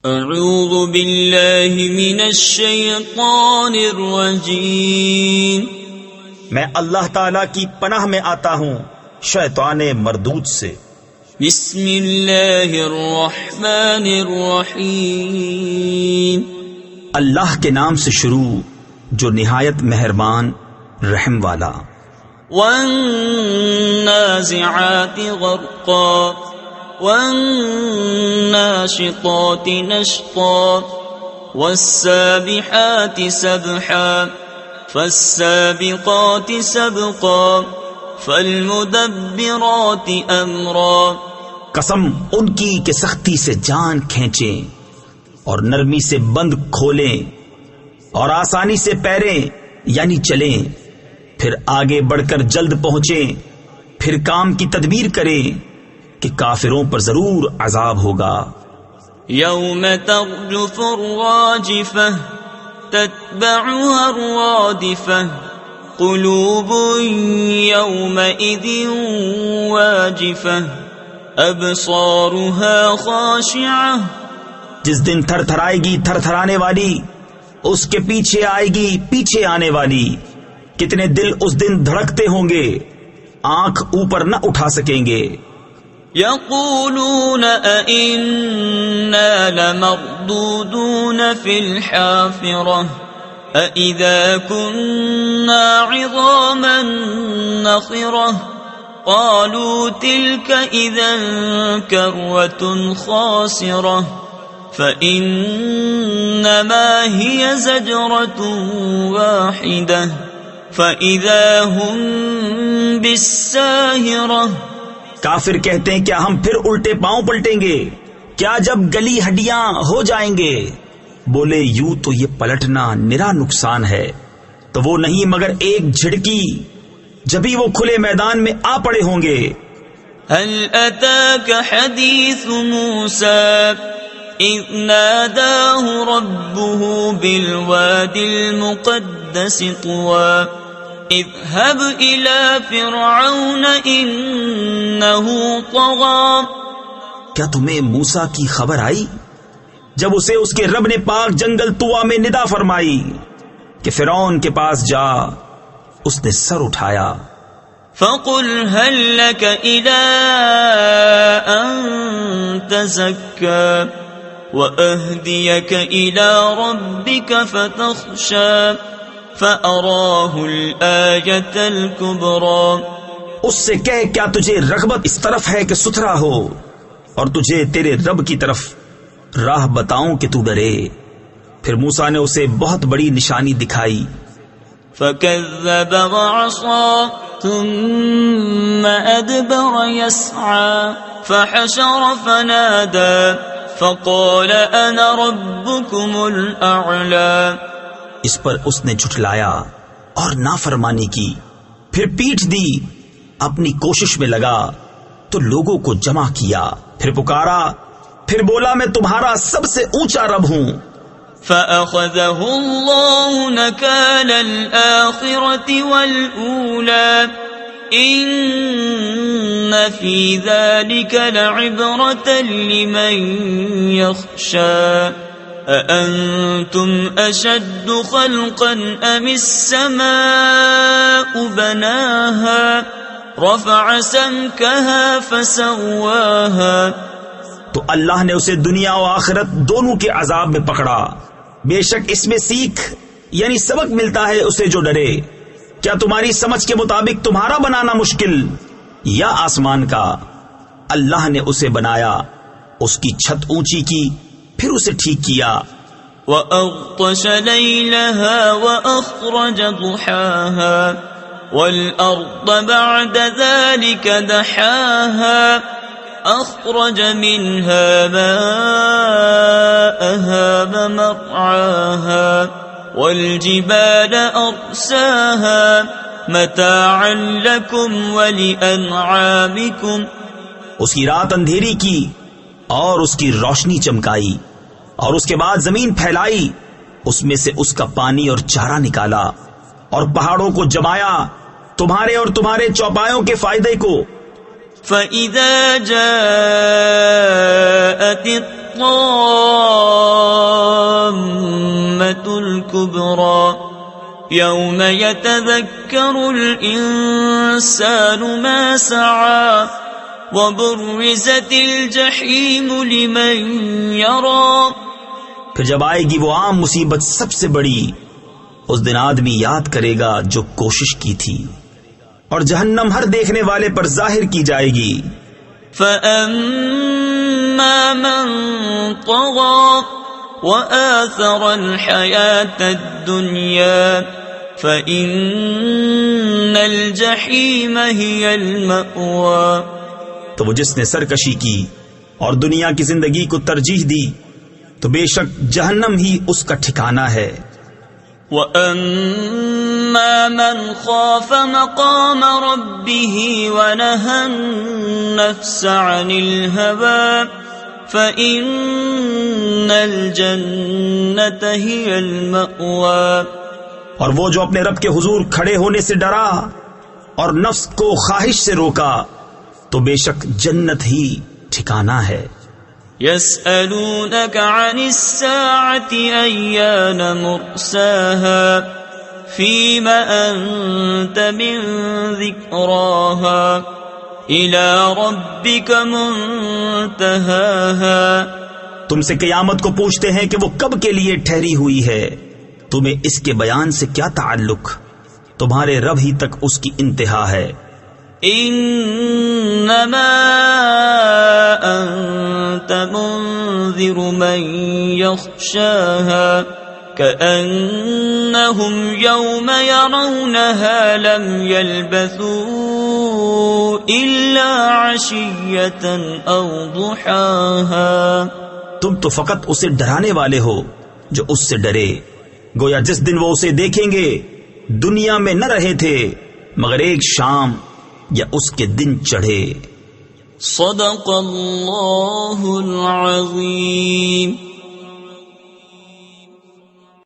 اعوذ باللہ من الشیطان الرجیم، میں اللہ تعالی کی پناہ میں آتا ہوں شیطان مردود سے۔ بسم اللہ الرحمن الرحیم، اللہ کے نام سے شروع جو نہایت مہربان رحم والا۔ والنازعات غرقا والناشطات نشطا والسابحات سبحا فالسابقات سبقا فالمدبرات امرا۔ قسم ان کی کہ سختی سے جان کھینچیں اور نرمی سے بند کھولیں اور آسانی سے پیریں یعنی چلیں، پھر آگے بڑھ کر جلد پہنچیں، پھر کام کی تدبیر کریں کہ کافروں پر ضرور عذاب ہوگا۔ یوم ترجف الراجفہ تتبعها الرادفہ قلوب یومئذ واجفہ ابصارها خاشعہ۔ جس دن تھر تھرائے گی تھر تھرانے والی، اس کے پیچھے آئے گی پیچھے آنے والی۔ کتنے دل اس دن دھڑکتے ہوں گے، آنکھ اوپر نہ اٹھا سکیں گے۔ یقولون اِنَّا لَمَرْدُودُونَ فِي الْحَافِرَةِ أَإِذَا كُنَّا عِظَامًا نَخِرَةً قَالُوا تِلْكَ إِذًا كَرَّةٌ خَاسِرَةٌ فَإِنَّمَا هِيَ زَجْرَةٌ وَاحِدَةٌ فَإِذَا هُمْ بِالسَّاهِرَةِ۔ کافر کہتے ہیں کیا ہم پھر الٹے پاؤں پلٹیں گے؟ کیا جب گلی ہڈیاں ہو جائیں گے؟ بولے یوں تو یہ پلٹنا نرا نقصان ہے، تو وہ نہیں مگر ایک جھڑکی، جبھی وہ کھلے میدان میں آ پڑے ہوں گے۔ هل أتاك حديث موسى إذ ناداه ربه بالواد المقدس طوى اذهب إلى فرعون إنه طغى۔ کیا تمہیں موسیٰ کی خبر آئی جب اسے اس کے رب نے پاک جنگل طوا میں ندا فرمائی کہ فرعون کے پاس جا، اس نے سر اٹھایا۔ فقل هل لك إلى أن تزكى وأهديك إلى ربك فتخشى فأراه الآية الكبرى۔ اس سے کہہ کیا تجھے رغبت اس طرف ہے کہ ستھرا ہو اور تجھے تیرے رب کی طرف راہ بتاؤں کہ تو ڈرے۔ پھر موسیٰ نے اسے بہت بڑی نشانی دکھائی۔ فكذب وعصى ثم أدبر يسعى فحشر فنادى فقال أنا ربكم الأعلى۔ اس پر اس نے جھٹلایا اور نافرمانی کی، پھر پیٹھ دی، اپنی کوشش میں لگا تو لوگوں کو جمع کیا، پھر پکارا، پھر بولا میں تمہارا سب سے اونچا رب ہوں۔ فأخذه الله نكال الآخرة والأولى إن في ذلك لعبرة لمن يخشى أأنتم أشد خلقا أم السماء بناها رفع سمكها فسواها۔ تو اللہ نے اسے دنیا و آخرت دونوں کے عذاب میں پکڑا۔ بے شک اس میں سیکھ یعنی سبق ملتا ہے اسے جو ڈرے۔ کیا تمہاری سمجھ کے مطابق تمہارا بنانا مشکل یا آسمان کا؟ اللہ نے اسے بنایا، اس کی چھت اونچی کی، پھر اسے ٹھیک کیا۔ وَأَغْطَشَ لَيْلَهَا وَأَخْرَجَ ضُحَاهَا وَالْأَرْضَ بَعْدَ ذَلِكَ دَحَاهَا أخرج منها ماءها ومرعاها والجبال أرساها متاعا لكم ولأنعامكم۔ اس کی رات اندھیری کی اور اس کی روشنی چمکائی، اور اس کے بعد زمین پھیلائی، اس میں سے اس کا پانی اور چارہ نکالا، اور پہاڑوں کو جمایا تمہارے اور تمہارے چوپایوں کے فائدے کو۔ فَإِذَا جَاءَتِ الطامة الكبرى يوم يتذكر الإنسان ما سعى وبرزت الجحيم لمن يرى. پھر جب آئے گی وہ عام مصیبت سب سے بڑی، اس دن آدمی یاد کرے گا جو کوشش کی تھی، اور جہنم ہر دیکھنے والے پر ظاہر کی جائے گی. فَأَمَّا مَن طَغَى وَآثَرَ الْحَيَاةَ الدُّنْيَا فَإِنَّ الْجَحِيمَ هِيَ الْمَأْوَى. تو وہ جس نے سرکشی کی اور دنیا کی زندگی کو ترجیح دی تو بے شک جہنم ہی اس کا ٹھکانہ ہے. وَأَمَّا مَنْ خَافَ مَقَامَ رَبِّهِ وَنَهَى النَّفْسَ عَنِ الْهَوَى فَإِنَّ الْجَنَّةَ هِيَ الْمَأْوَى. اور وہ جو اپنے رب کے حضور کھڑے ہونے سے ڈرا اور نفس کو خواہش سے روکا تو بے شک جنت ہی ٹھکانہ ہے. يسألونك عن الساعة أيان مرساها فيم أنت من ذكراها إلى ربك منتهاها. تم سے قیامت کو پوچھتے ہیں کہ وہ کب کے لیے ٹھہری ہوئی ہے، تمہیں اس کے بیان سے کیا تعلق؟ تمہارے رب ہی تک اس کی انتہا ہے. انما انت منذر من يخشاها كأنهم يوم يرونها لم يلبثوا إلا عشية أو ضحاها. تم تو فقط اسے ڈرانے والے ہو جو اس سے ڈرے، گویا جس دن وہ اسے دیکھیں گے دنیا میں نہ رہے تھے مگر ایک شام یا اس کے دن چڑھے. صدق اللہ العظیم.